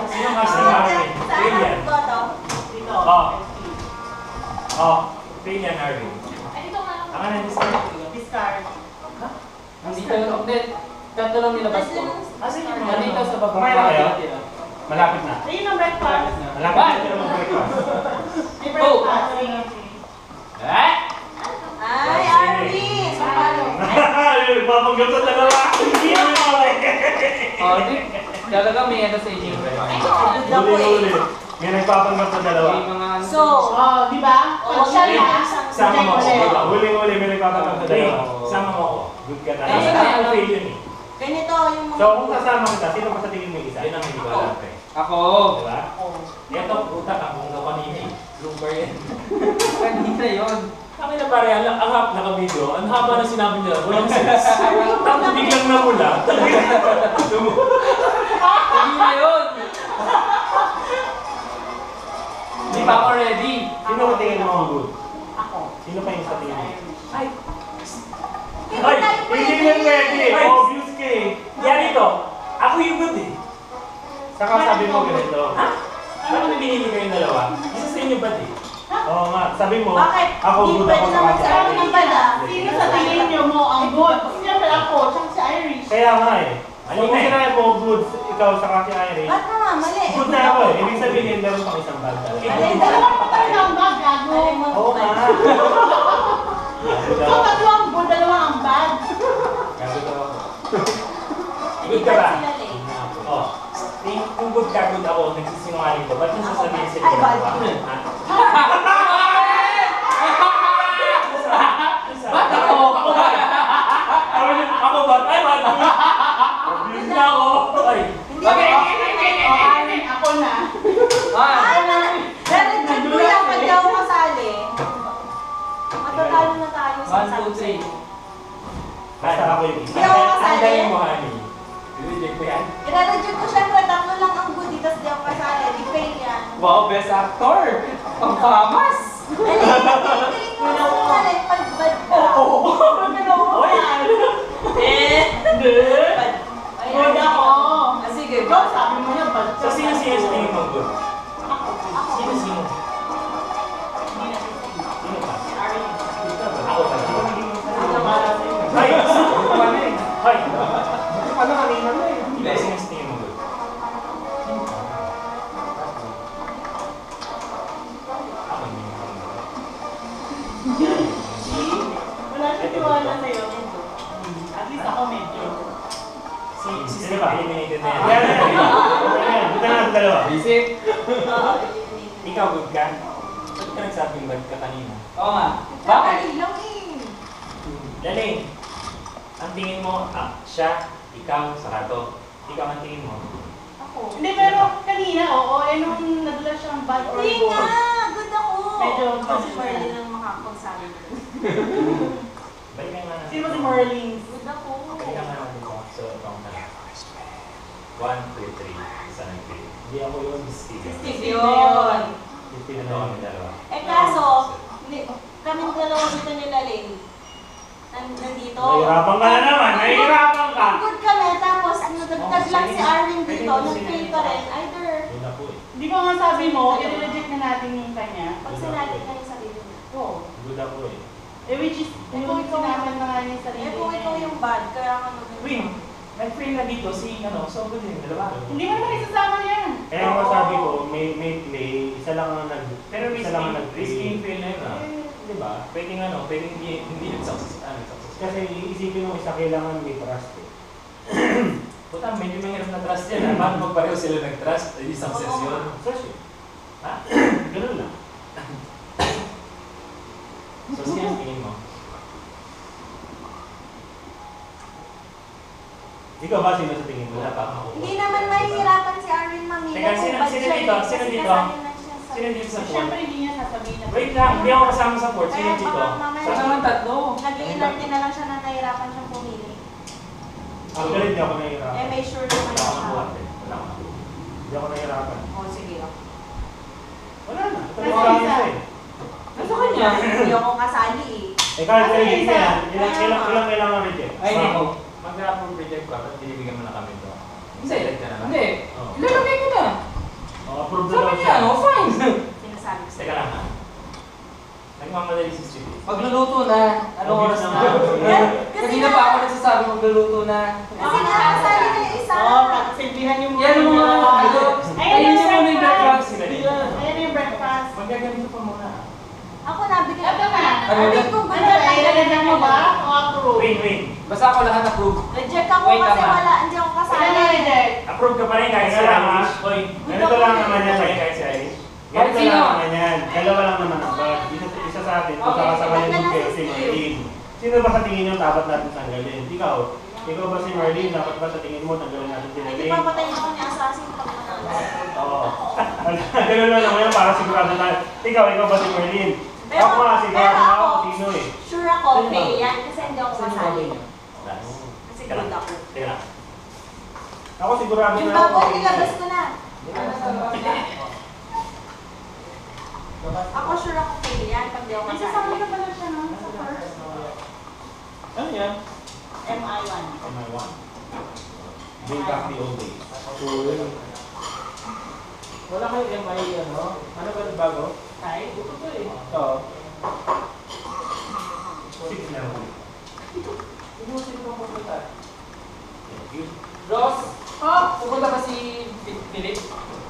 Sino casting Arvin? Fabian. Fabian Arvin. Ang ano Discard. Nandito yung update. Tatlo lang nilabas ko. Asan yung Nandito sa baba. Kumain na kayo? Malapit na. Ayun ang breakfast. Malapit na kayo mag-breakfast. May breakfast. Eh? Ay, Arvin! Papanggap sa dalawa. Hindi mo Oh, di. Talaga may ano sa inyo. Huli. May nagpapanggap sa dalawa. May mga ano. So, Oh, di ba? Pag siya na, Sama mo ulit. ako. Huli, may nagpapanggap sa dalawa. Sama mo ako. Good ka tayo. Ako fail yun eh. ganito yung mga... So, kung kasama kita, sino pa sa tingin mo isa? Yun ang hindi ko alam eh. Ako. Diba? Ito, utak ang kung kanina eh. Blooper yan. Kanina yun. Kami na pare, ang hap naka-video, ang haba na sinabi nila, walang sense. Tapos biglang namula. Kanina yun. Hindi pa ako ready. Sino ka tingin mo ang good? Ako. Sino pa yung sa tingin mo? Ay, Hindi mo pwede! Obvious ka eh! Yan ito! Ako yung good eh! Saka sabi mo ganito. Ha? Ano na binili kayong dalawa? Isa sa inyo ba eh? Oo nga, sabi mo, bakit? ako Di good pwede ako sa naman kanya. sa akin ng bala. Sino sa tingin niyo mo ang good? Siyempre ako, tsaka si Irish. Kaya nga eh. So kung sinabi mo good, ikaw sa si Irish, Ba't naman? Mali. good na ako eh. Ibig sabihin, meron pang isang bag talaga. Mali. Dalawa pa tayo ng bag, gago. Mali mo. Oo nga. So, tatlo ang good, dalawa ang bad. Gago daw ako. Hindi Good ka ba? sila late. Oh. Kung good ka, good ako, nagsisinungaling ko. Ba't yung sasabihin sila Ay, bad. Ha? Ba't ako? Ako ba? Ay, bad. Abuse na ako. Ay. Hindi Okay. mo. Irish, ako na. Ah. Pero dito lang pag daw kasali. Matatalo na tayo sa 1, 2, 3. Basta ako yung isa. Hindi ako kasali. Ang galing mo, honey. I-reject ko yan. I-reject ko syempre, tatlo lang ang good, tapos di ako kasali. Di fail yan. Wow, best actor. Ang famas. Galing mo na kung mali, pag-bad ka. Oy! Hindi. Ay, Good ako. Ah, sige, Ikaw, sabi mo yun, bad. So, sino sa tingin mo good? Ako. Sino? Hindi na si Steve. Sino pa? Si Irish. Ako pa. Ay, Hay! Hay! Ano kanina na eh? Hindi, sino sa tingin mo good? Ako hindi mo good. wala siyang tiwala sa'yo. At least ako medyo. Sino ba? Eliminated na yan. Yan. Buta na ang dalawa. Basic. Oo, Ikaw good ka? Ba't ka nagsabing bad ka kanina? Oo nga. Bakit? Dali lang eh. Laling, ang tingin mo, siya, ikaw, saka to. Ikaw ang tingin mo. Ako. Hindi, pero kanina, oo, nung nadala siyang bad or Hindi good. nga, good ako. Medyo Kasi good. Marley lang makakapagsabi. Balikan nga natin. Sino ba si Marlene? Good ako. Balikan nga natin ito. So, count na lang. 1, 2, 3. Isa ng 3. Hindi ako yun, Steve. Steve yun. Steve na kami dalawa. Eh kaso, kaming dalawa dito nila Lane. Nandito. Nahihirapan ka na naman! Nahihirapan ka! Good kami, tapos nadagdag lang si Arvin dito, nag-fail pa rin. Either, Yun na po eh. Di ba nga sabi mo, i-reject na natin yung kanya? pag sinali ka yung sarili mo. Oo. Good ako eh. Eh, which is, kung yung ikaw sinabi na nga yung sarili Eh kung ikaw yung bad, kaya ka Win! Nag-fail na dito si, so good din, dalawa. Hindi mo naman isasama yan. Kaya nga sabi ko, may play, isa lang ang Pero isa lang ang nag-play. risky yung fail na yun ah. Di ba? Pwedeng pwedeng hindi nag-success. Success. Kasi iisipin mo isa kailangan may trust eh. Puta, medyo mahirap na trust yan ah. Paano magpareho sila nag-trust? Hindi success yun. Trust yun. Ha? Ganun lang. So, sino ang tingin mo? Ikaw ba sino sa tingin mo? Wala pa ako. Hindi naman mahihirapan si Arvin mamili. Teka, sino dito? Sino dito? Sino dito sa Siyempre, board? hindi niya sasabihin na. Wait lang, hindi ako kasama sa board. Sino Kaya dito? baka mamaya, Saan naman tatlo? nag-iinarte na lang siya na nahirapan siyang pumili. Actually, hindi ako nahihirapan. Eh, may sure naman Wala akong siya. buhat eh. Wala akong buhat. Hindi ako nahihirapan. Oh, sige. Wala na. Ito Kasi lang isa. eh. Nasa kanya? Hindi ako kasali eh. Eh, kahit Kasi reject isa. na yan, ilang kailangan reject? Ay, hindi ko. Mag-rap reject ko at binibigyan mo na kami ito. Hindi. Excited ka na ba? Hindi. Oo. Ilalagay ko na. nagmamadali si Sweet. Magluluto na. Anong oras na? Kasi Kanina nga- pa ako nagsasabi magluluto na. Kasi nga, kasali na yung isa. Oo, pagsilbihan yung Yan yung mga ano. Ayun yung muna yung breakfast. Ayan yung breakfast. Magaganito pa muna. Ako nabigyan. Ito na. Ano Sabi yan? ko, Ano ba? Ilalagyan mo ba? O approve? Win. Basta ako lahat approve. Reject ako Wait, kasi tama. wala, hindi ako Ilan kasali. na reject? Approve ka pa rin kahit si Kaya lang, Irish. Oy, Ganito lang naman yan. kahit si Irish. Ganito Sino? lang naman yan. Dalawa lang naman ang bag. Isa sa atin, kung Okay. sakasakalin yung kayo si Marlene. Sino ba sa tingin nyo dapat natin tanggalin? Ikaw. Ikaw ba si Marlene? Dapat ba sa tingin mo tanggalin natin si Ay, di Marlene? pa patayin ako ni Assassin pag manalo. Oo. Ganun lang naman yan para sigurado tayo. Ikaw ba si Marlene? Pero- Ako nga, sigurado pero na ako ako- kung sino eh. Sure ako, okay yan. Kasi hindi ako kasali. Kasi Teka lang. good ako. Teka lang. Ako sigurado Yung na ako bago kung sino nilabas eh. ko na. Ako sure ako okay yan pag di ako Nagsasama kasali. na pala siya, no? Sa first. Ano yan? MI1. MI1. Bring back the old days. Wala kayo MI ano? Ano ba bago? Ay, ito to eh. Oo. 6 na ako. Ibusin ko pupunta. Ross! Oh! Pupunta ba si Philip?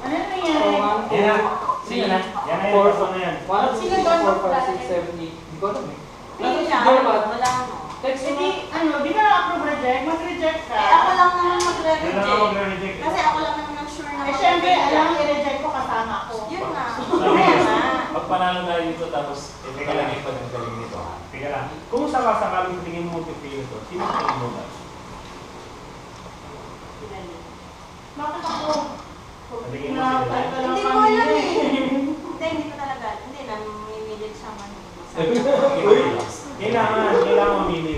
Ano na nangyari? Yan na. Sino na? Yan na yung person na yan. 1, Sino 2, 3, doon? 4, 5, 6, 7, 8. Hindi ko alam eh. Hindi na. Wala. Wala ano. Text mo Hindi, ano, di ba approve reject? Mag-reject ka. Eh, ako lang naman Yan na magre-reject. ako mag-reject. Kasi ako lang naman ang sure na Eh, syempre, alam, i-reject ko kasama ko. Yun na. Sabi Yun niya. na. Pag panalo tayo dito tapos ito ka lang yung pagkagaling nito. Teka lang. Kung sakasakaling sa tingin mo pipili ito, sino sa tingin mo ba? Bakit ako? Sabihin mo Na, sila. kahit wala Hindi ko kami. alam eh. Hindi ko talaga. Hindi, namimilit siya man. Kailangan mamili.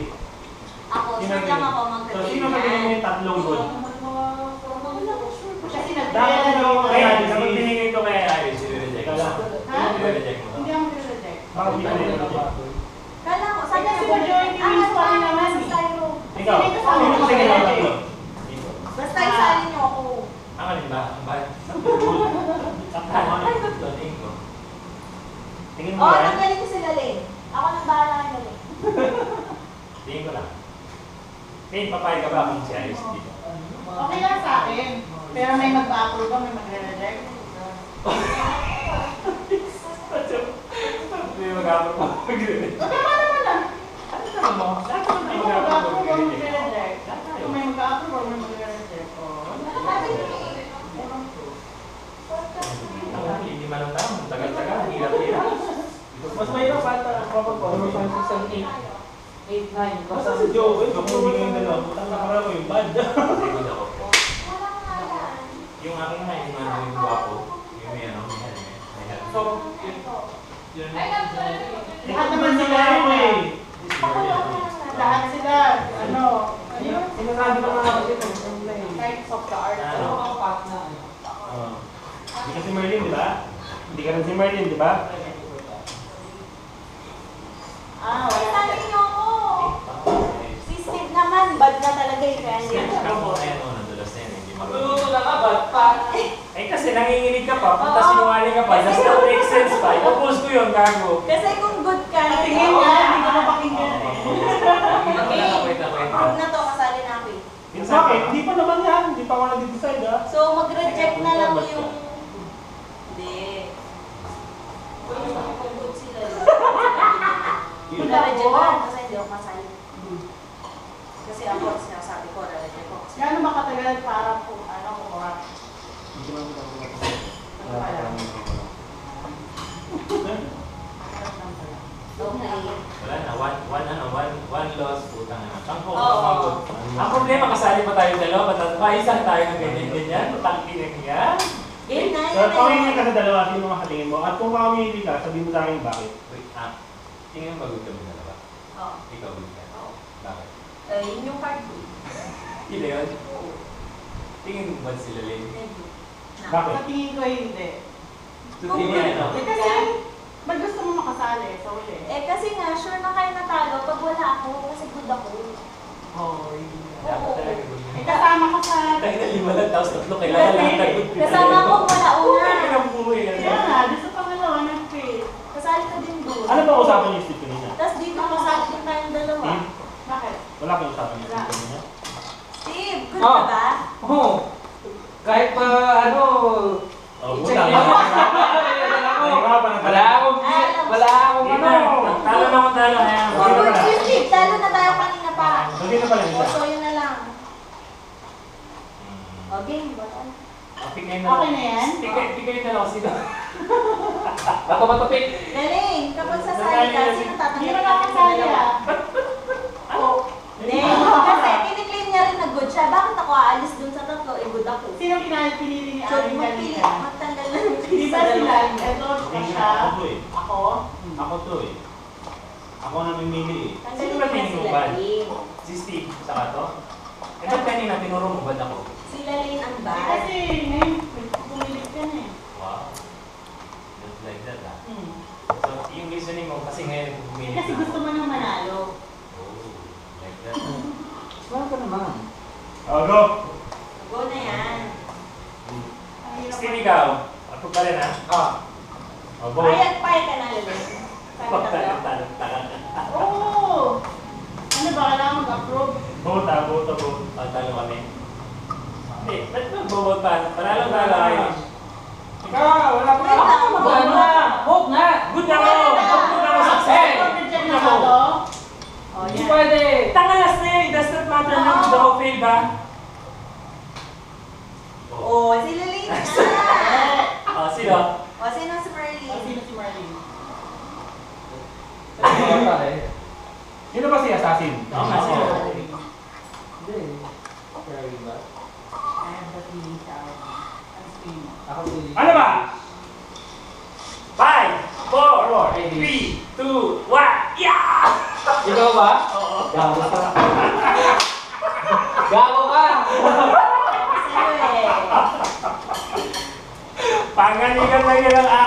Ako, sure lang ako So, sino sa tingin mo yung tatlong good? Wala ko sure. Kasi Dapat nag-real ikaw ako. kaya, Kaya, kapag binigay ko kay Irish, i-reject Ikaw lang. Ha? I-reject mo Hindi lang. ako mag-reject. Bakit di ka nila? Kala ko, sabi Kasi ko, majority wins pa rin naman sa eh. styro. Ikaw. Hindi ka sa Sino sa tingin mo mga tatlo? Dito. Basta isali niyo ako. Ang alin ba? Ang ba? Ay, tatlo. Tingin ko. Tingin mo Oo, yan? nanggaling ko sila Lane. Ako nang bahala kay Lane. Tingin ko lang. Tingin, papayag ka ba kung si Irish dito? Okay lang sa akin. Pero may mag-approve ba, may magre-reject? Hindi mag-approve pa. Mag-reject. O, tama naman ah. Ano mo? Lahat naman May tayo mag-approve mag-approve. o magre-reject. Kung may mag-approve o may magre-reject. Hindi man ang tama. Tagal-tagal. Hirap-hirap. Mas mahirap ata kapag 4, 5, 6, 7, 8, 9. Basta si Joe, kung hindi yung dalawa, putang nakararo yung bad. Likod ako. Wala kang alaan. Yung aking nga, yung ano, yung guwapo. Yung may ano, may helmet. May helmet. So, Yun. Lahat naman sila eh. Pakulo ko lang na. Lahat sila, ano, ayun. sinasabi ko nga kasi online. Types of the art. Ano ang path na ano? Hindi ka si Merlin, di ba? Hindi ka rin si Merlin, di ba? Ah, wala. Isali niyo ako. Si Steve naman, bad na talaga eh. Kaya hindi Sige, ako. ako ano, nadulas na yun. Hindi marunong. Magluluto na ka, ba't pa? Eh kasi nanginginig ka pa, punta sinungaling ka pa, does not make sense pa. Ipopost ko yun, gago. Kasi kung good ka, Tingin nga, hindi ko mapakinggan. Wait na. Huwag na to, kasali na ako eh. Bakit? Hindi pa naman yan. Hindi pa ako nag-decide ha. So, mag-reject na lang yung... Hindi. Kung good sila. Good Na-reject ako. na lang kasi hindi ako kasali. Kasi ako, sinasabi ko, na-reject ko. Gaano ba katagal para po, ano, kumuha? Hindi ko naman ako Ano pala? Okay. Wala na, one loss, putang na. Tangko, Oo. pagod. Ang problema, kasali pa tayo dalawa, paisa tayo ng ganyan-ganyan, tangkinig yan. Game na, So, yun na pamili yun. ka sa dalawa, sino makatingin mo? At kung mamili ka, sabihin mo sa akin bakit. Wait, tingin mo pagod kami dalawa. Oo. Ikaw, good ka. Oo. Bakit? Yun yung card ko. Hindi yun. Tingin mo ba sila Lane? Hindi. Na. Bakit? Sa tingin ko hindi. Kung Tingin good. ano? Eh kasi, ba't gusto mo makasali sa uli? Kasi nga, sure na kayo natalo pag wala ako kasi good ako. Dapat talaga good. Eh kasama ka sa... Tayo na 5 lang, tapos 3 kailangan lahat na good. Kasama ko wala Kaya una. ng buhay. Kaya nga, gusto pang ano, ng faith. Kasali ka din doon. Ano ba usapan niyo ano, Oh, i-check puta. niyo. Wala akong Hindi ano. na. Talo na kung talo. Ayan. Oh, good music. Talo na tayo kanina pa. Hindi na pala O, isa. so yun na lang. O, game. Bataan. Pigay na Okay lang. na yan? Pigay na lang sino. Bato matupik. Galing. Kapag sasali ka, sino Hindi tatanggal? mo nakakasali ah. Hindi. Kasi tiniklaim niya rin na good siya. Bakit ako aalis dun sa tatlo? Eh, good ako. Sino pinili ni So, Aling magpili. kanina? Magtanggal na ng Di ba sila? Ito Hindi siya. ako to eh. Ako? Ako to eh. Ako na namimili eh. Sino ba tingin mo sila ba? Lane. Si Steve, saka to? Eh, ba't kanina tinuro mo ba ako? Sila Lane ang Eh, bad. kasi ngayon, pumilit ka na eh. Wow. Just like that, ah. So, yung reasoning mo, kasi ngayon bumili Kasi gusto mo nang manalo. Oh, like that. Wala ka naman. Oh, go! Go na yan. Ang hirap Steve, ikaw. Ako pa rin, ha? Oh, go! Payag ka na, Lele. Wag Sabi talo, tatlo. talo, talo. Oo! Ano ba? Kailangan mag-approve? Vote. Talo kami. Hindi, ba't mag-vote pa? Panalo kayo. Ikaw, wala ka Wait lang, Vote na! Vote na! Good na ako! Good na ako! Hey! Approve dyan na ako. O, Hindi yan. pwede! Tanga last na yun! Does not matter na kung ako fail ba? O, sila Lane na. Sino? O, sino si Merly? Sino si Marlene? Wala pa eh. Sino ba si Assassin? Oo nga, sino? Hindi. Carry ba? I have the feeling sa akin. Ang screen mo. Ako pili. Ano ba? 5, 4, 3, 2, 1, yeah! Ikaw ba? Oo. Gago ka. Gago ka!